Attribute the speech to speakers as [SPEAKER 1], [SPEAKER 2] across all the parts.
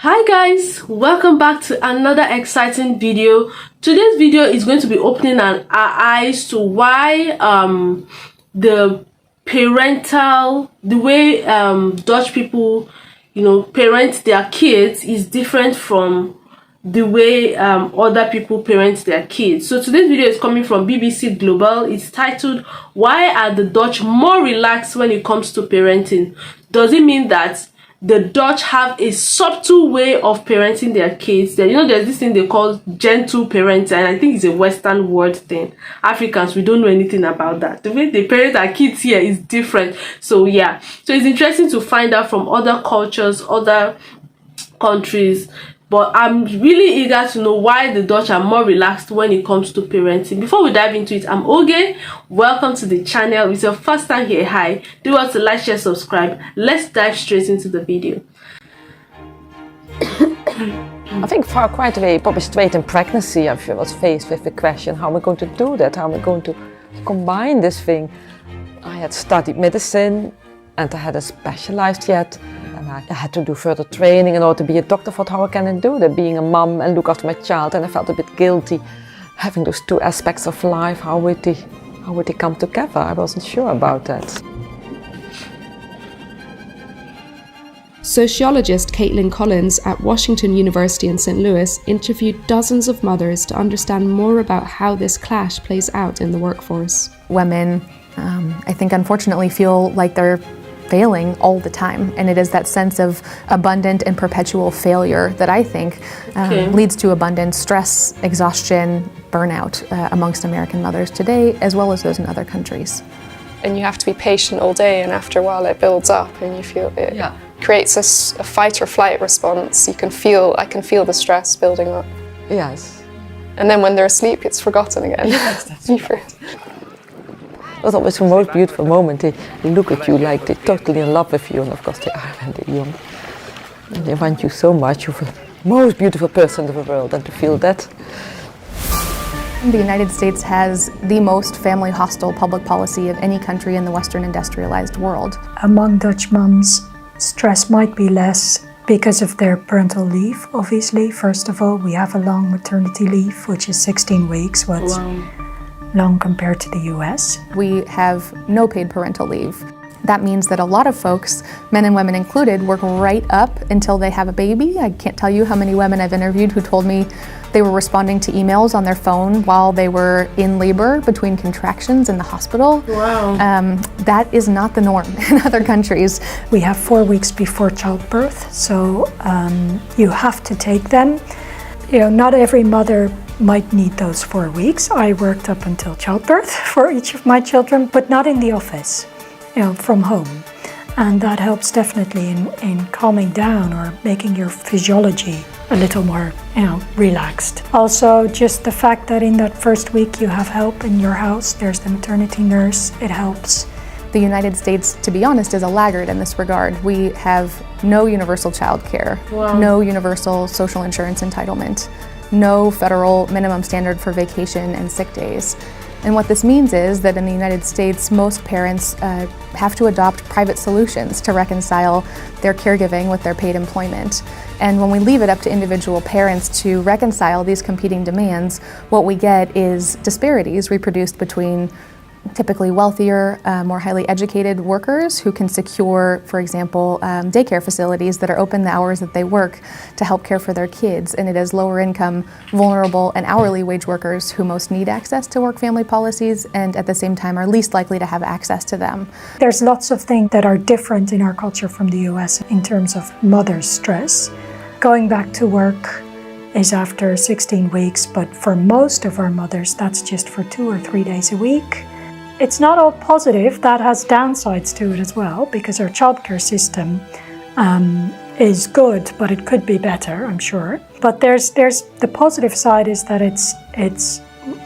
[SPEAKER 1] Hi guys, welcome back to another exciting video. Today's video is going to be opening our eyes to why the way Dutch people parent their kids is different from the way other people parent their kids. So today's video is coming from BBC Global. It's titled, "Why are the Dutch more relaxed when it comes to parenting? Does it mean that the Dutch have a subtle way of parenting their kids?" There's this thing they call gentle parenting, and I think it's a Western word thing. Africans, we don't know anything about that. The way they parent our kids here is different. So yeah, so it's interesting to find out from other cultures, other countries. But I'm really eager to know why the Dutch are more relaxed when it comes to parenting. Before we dive into it, I'm Oge. Welcome to the channel. If it's your first time here, hi. Do want to like, share, subscribe. Let's dive straight into the video.
[SPEAKER 2] I think for quite a way, probably straight in pregnancy, I was faced with the question, how am I going to do that? How am I going to combine this thing? I had studied medicine and I hadn't specialized yet. And I had to do further training in order to be a doctor. I thought, how can I do that? Being a mum and look after my child, and I felt a bit guilty having those two aspects of life. How would they come together? I wasn't sure about that.
[SPEAKER 3] Sociologist Caitlin Collins at Washington University in St. Louis interviewed dozens of mothers to understand more about how this clash plays out in the workforce.
[SPEAKER 4] Women, I think, unfortunately feel like they're failing all the time, and it is that sense of abundant and perpetual failure that I think leads to abundant stress, exhaustion, burnout amongst American mothers today, as well as those in other countries.
[SPEAKER 5] And you have to be patient all day, and after a while it builds up and you feel it creates a fight or flight response. I can feel the stress building up.
[SPEAKER 2] Yes.
[SPEAKER 5] And then when they're asleep, it's forgotten again.
[SPEAKER 2] Yes, that's right. It was always the most beautiful moment. They look at you like they're totally in love with you, and of course they are when they're young. And they want you so much. You're the most beautiful person in the world, and to feel that.
[SPEAKER 4] The United States has the most family-hostile public policy of any country in the Western industrialized world.
[SPEAKER 6] Among Dutch mums, stress might be less because of their parental leave, obviously. First of all, we have a long maternity leave, which is 16 weeks, what's long compared to the US.
[SPEAKER 4] We have no paid parental leave. That means that a lot of folks, men and women included, work right up until they have a baby. I can't tell you how many women I've interviewed who told me they were responding to emails on their phone while they were in labor between contractions in the hospital.
[SPEAKER 1] Wow.
[SPEAKER 4] That is not the norm in other countries.
[SPEAKER 6] We have 4 weeks before childbirth, so you have to take them. Not every mother might need those 4 weeks. I worked up until childbirth for each of my children, but not in the office, from home. And that helps definitely in calming down or making your physiology a little more, relaxed. Also, just the fact that in that first week you have help in your house, there's the maternity nurse, it helps.
[SPEAKER 4] The United States, to be honest, is a laggard in this regard. We have no universal child care, no universal social insurance entitlement, no federal minimum standard for vacation and sick days. And what this means is that in the United States, most parents have to adopt private solutions to reconcile their caregiving with their paid employment. And when we leave it up to individual parents to reconcile these competing demands, what we get is disparities reproduced between typically wealthier, more highly educated workers who can secure, for example, daycare facilities that are open the hours that they work to help care for their kids. And it is lower income, vulnerable, and hourly wage workers who most need access to work-family policies and at the same time are least likely to have access to them.
[SPEAKER 6] There's lots of things that are different in our culture from the US in terms of mother's stress. Going back to work is after 16 weeks, but for most of our mothers, that's just for 2 or 3 days a week. It's not all positive. That has downsides to it as well, because our childcare system is good, but it could be better, I'm sure. But there's the positive side is that it's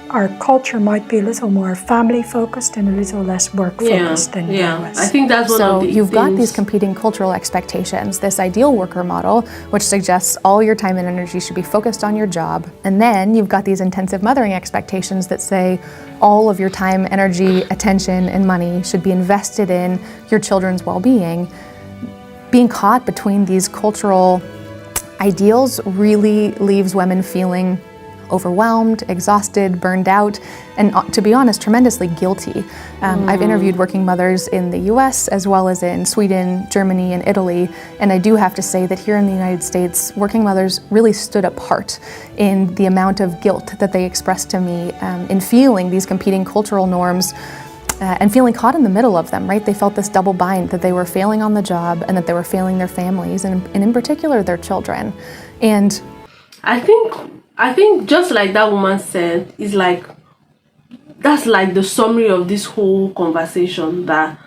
[SPEAKER 6] our culture might be a little more family focused and a little less work focused than the US.
[SPEAKER 1] I think that's one of the
[SPEAKER 4] you've got these competing cultural expectations, this ideal worker model, which suggests all your time and energy should be focused on your job. And then you've got these intensive mothering expectations that say all of your time, energy, attention, and money should be invested in your children's well-being. Being caught between these cultural ideals really leaves women feeling overwhelmed, exhausted, burned out, and to be honest, tremendously guilty. I've interviewed working mothers in the US as well as in Sweden, Germany, and Italy, and I do have to say that here in the United States, working mothers really stood apart in the amount of guilt that they expressed to me in feeling these competing cultural norms and feeling caught in the middle of them, right? They felt this double bind that they were failing on the job and that they were failing their families and in particular their children. And
[SPEAKER 1] I think just like that woman said, is like, that's like the summary of this whole conversation, that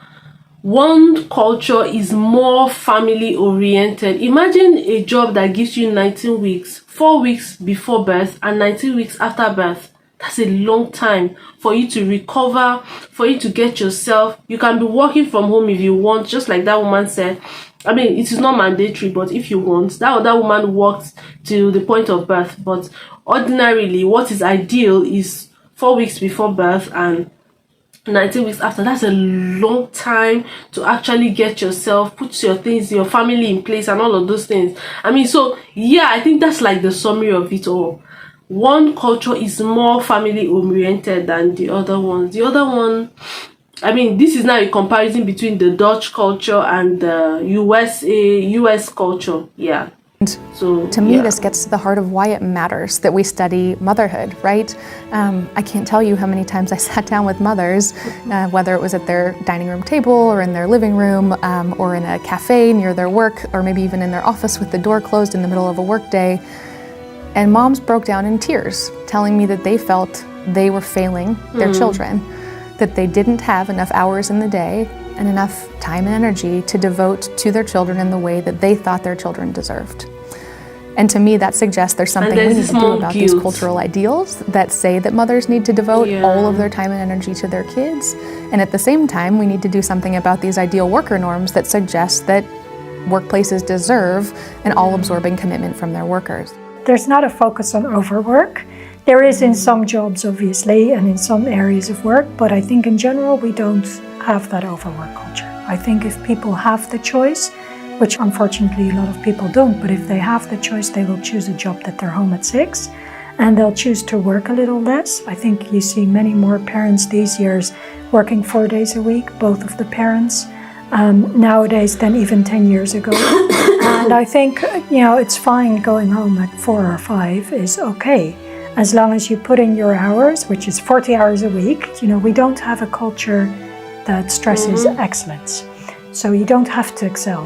[SPEAKER 1] one culture is more family oriented. Imagine a job that gives you 19 weeks, 4 weeks before birth and 19 weeks after birth. That's a long time for you to recover, for you to get yourself. You can be working from home if you want, just like that woman said. I mean, it is not mandatory, but if you want, that other woman worked to the point of birth. But ordinarily, what is ideal is 4 weeks before birth and 19 weeks after. That's a long time to actually get yourself, put your things, your family in place and all of those things. I mean, so yeah, I think that's like the summary of it all. One culture is more family oriented than the other one. The other one, I mean, this is now a comparison between the Dutch culture and the US culture. Yeah. So
[SPEAKER 4] to me, this gets to the heart of why it matters that we study motherhood, right? I can't tell you how many times I sat down with mothers, whether it was at their dining room table or in their living room or in a cafe near their work, or maybe even in their office with the door closed in the middle of a work day. And moms broke down in tears, telling me that they felt they were failing their children, that they didn't have enough hours in the day and enough time and energy to devote to their children in the way that they thought their children deserved. And to me, that suggests there's something we need to do about these cultural ideals that say that mothers need to devote all of their time and energy to their kids. And at the same time, we need to do something about these ideal worker norms that suggest that workplaces deserve an all-absorbing commitment from their workers.
[SPEAKER 6] There's not a focus on overwork. There is in some jobs, obviously, and in some areas of work, but I think in general we don't have that overwork culture. I think if people have the choice, which unfortunately a lot of people don't, but if they have the choice, they will choose a job that they're home at 6 and they'll choose to work a little less. I think you see many more parents these years working 4 days a week, both of the parents, nowadays than even 10 years ago. And I think, it's fine going home at 4 or 5 is okay, as long as you put in your hours, which is 40 hours a week. We don't have a culture that stresses excellence. So you don't have to excel.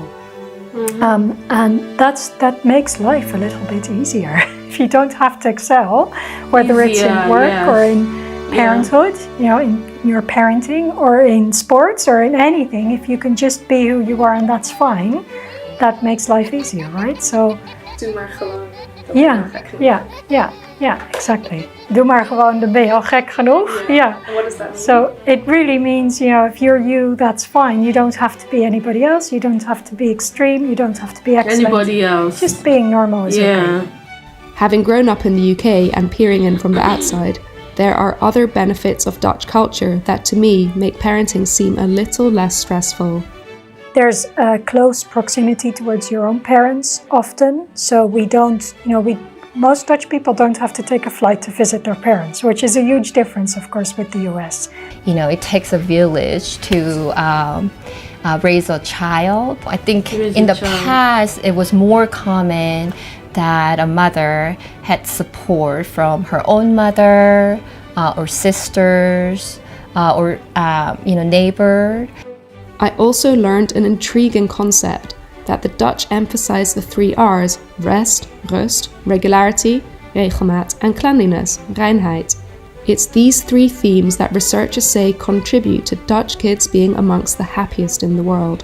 [SPEAKER 6] And that makes life a little bit easier. If you don't have to excel, whether it's in work or in parenthood, in your parenting or in sports or in anything, if you can just be who you are and that's fine, that makes life easier, right? So
[SPEAKER 5] Doe maar gewoon.
[SPEAKER 6] Yeah, exactly. Doe maar gewoon, dan ben je al gek genoeg. Yeah.
[SPEAKER 5] And what does that mean?
[SPEAKER 6] So it really means, if you're you, that's fine. You don't have to be anybody else. You don't have to be extreme. You don't have to be excellent.
[SPEAKER 1] Anybody else.
[SPEAKER 6] Just being normal is okay.
[SPEAKER 3] Having grown up in the UK and peering in from the outside, there are other benefits of Dutch culture that to me make parenting seem a little less stressful.
[SPEAKER 6] There's a close proximity towards your own parents often. So we don't, most Dutch people don't have to take a flight to visit their parents, which is a huge difference, of course, with the US.
[SPEAKER 7] It takes a village to raise a child. I think in the past, it was more common that a mother had support from her own mother or sisters or neighbor.
[SPEAKER 3] I also learned an intriguing concept that the Dutch emphasize the 3 R's: rest, rust, regularity, regelmaat, and cleanliness, reinheid. It's these 3 themes that researchers say contribute to Dutch kids being amongst the happiest in the world.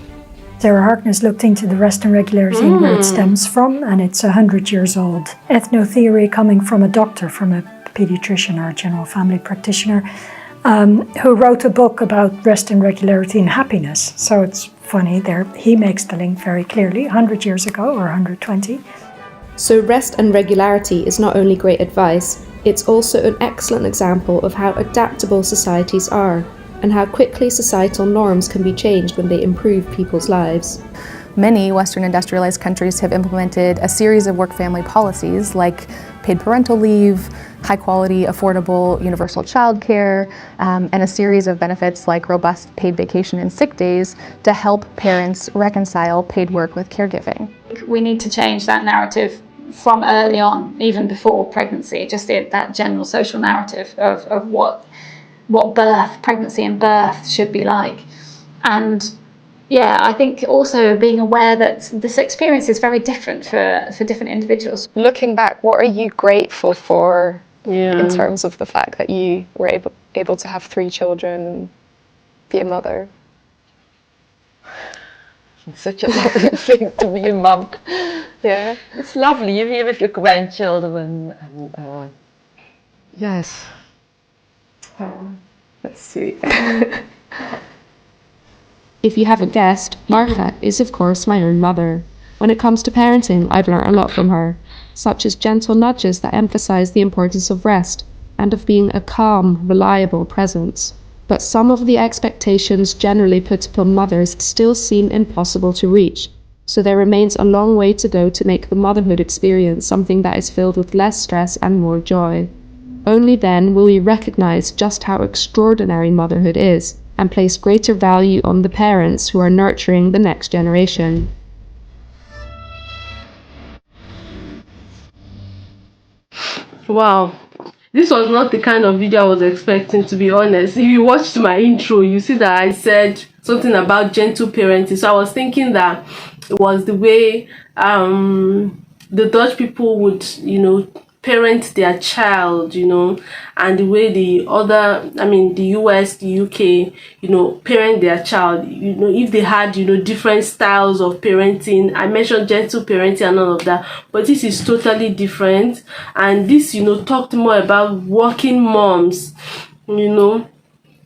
[SPEAKER 6] Sarah Harkness looked into the rest and regularity and where it stems from, and it's 100 years old. Ethnotheory coming from a doctor, from a pediatrician or a general family practitioner, who wrote a book about rest and regularity and happiness. So it's funny there, he makes the link very clearly, 100 years ago or 120.
[SPEAKER 3] So rest and regularity is not only great advice, it's also an excellent example of how adaptable societies are and how quickly societal norms can be changed when they improve people's lives.
[SPEAKER 4] Many Western industrialized countries have implemented a series of work-family policies like paid parental leave, high-quality, affordable, universal childcare, and a series of benefits like robust paid vacation and sick days to help parents reconcile paid work with caregiving.
[SPEAKER 8] We need to change that narrative from early on, even before pregnancy, just that general social narrative of what pregnancy and birth should be like. And yeah, I think also being aware that this experience is very different for different individuals.
[SPEAKER 5] Looking back, what are you grateful for in terms of the fact that you were able to have 3 children and be a mother?
[SPEAKER 2] It's such a lovely thing to be a mum.
[SPEAKER 5] Yeah.
[SPEAKER 2] It's lovely. You're here with your grandchildren. And, yes.
[SPEAKER 5] Let's see.
[SPEAKER 3] If you haven't guessed, Martha is of course my own mother. When it comes to parenting, I've learnt a lot from her, such as gentle nudges that emphasize the importance of rest and of being a calm, reliable presence. But some of the expectations generally put upon mothers still seem impossible to reach, so there remains a long way to go to make the motherhood experience something that is filled with less stress and more joy. Only then will we recognize just how extraordinary motherhood is and place greater value on the parents who are nurturing the next generation.
[SPEAKER 1] Wow, this was not the kind of video I was expecting, to be honest. If you watched my intro, you see that I said something about gentle parenting, so I was thinking that it was the way the Dutch people would, parent their child, and the way the US, the UK, parent their child, if they had, different styles of parenting. I mentioned gentle parenting and all of that, but this is totally different. And this, talked more about working moms,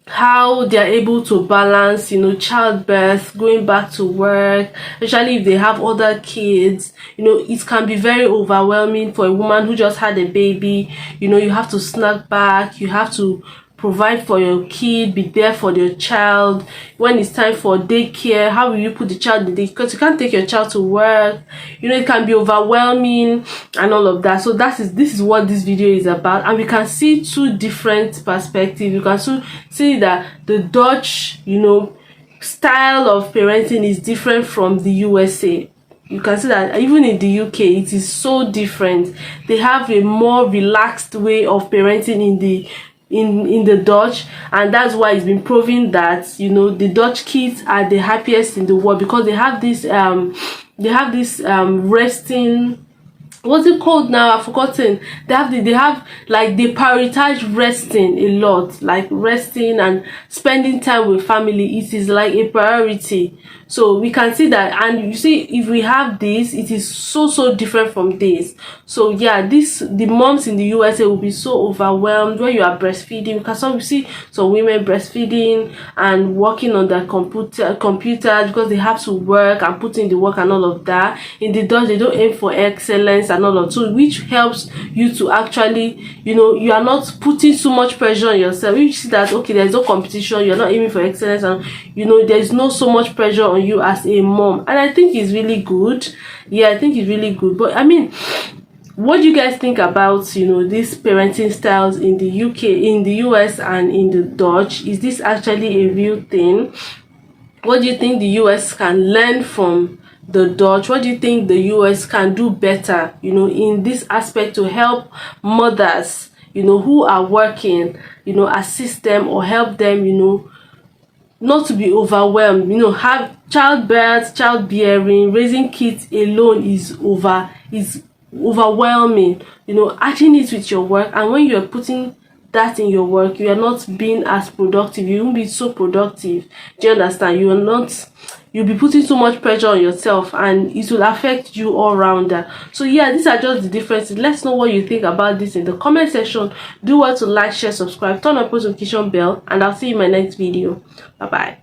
[SPEAKER 1] how they're able to balance, childbirth, going back to work, especially if they have other kids. It can be very overwhelming for a woman who just had a baby. You have to snack back, you have to provide for your kid, be there for your child. When it's time for daycare, how will you put the child in the day? Because you can't take your child to work. It can be overwhelming and all of that. So this is what this video is about. And we can see 2 different perspectives. You can see that the Dutch, style of parenting is different from the USA. You can see that even in the UK, it is so different. They have a more relaxed way of parenting in the Dutch, and that's why it's been proven that the Dutch kids are the happiest in the world, because they have this resting, what's it called now? I've forgotten. They prioritize resting a lot, like resting and spending time with family. It is like a priority. So we can see that, and you see, if we have this, it is so different from this. So yeah, the moms in the USA will be so overwhelmed when you are breastfeeding, because we see some women breastfeeding and working on their computers because they have to work and put in the work and all of that. In the Dutch, they don't aim for excellence and all of that, so which helps you to actually, you are not putting so much pressure on yourself. You see that, okay, there's no competition, you're not aiming for excellence, and there's no so much pressure on you as a mom. And I think it's really good. Yeah, I think it's really good. But I mean, what do you guys think about these parenting styles in the UK, in the US, and in the Dutch? Is this actually a real thing? What do you think the US can learn from the Dutch? What do you think the US can do better in this aspect to help mothers who are working, assist them or help them not to be overwhelmed? Have childbearing, raising kids alone is overwhelming. Adding it with your work, and when you're putting that in your work, you are not being as productive. You won't be so productive. Do you understand? You'll be putting so much pressure on yourself, and it will affect you all round. So yeah, these are just the differences. Let's know what you think about this in the comment section. Do well to like, share, subscribe, turn on post notification bell, and I'll see you in my next video. Bye bye.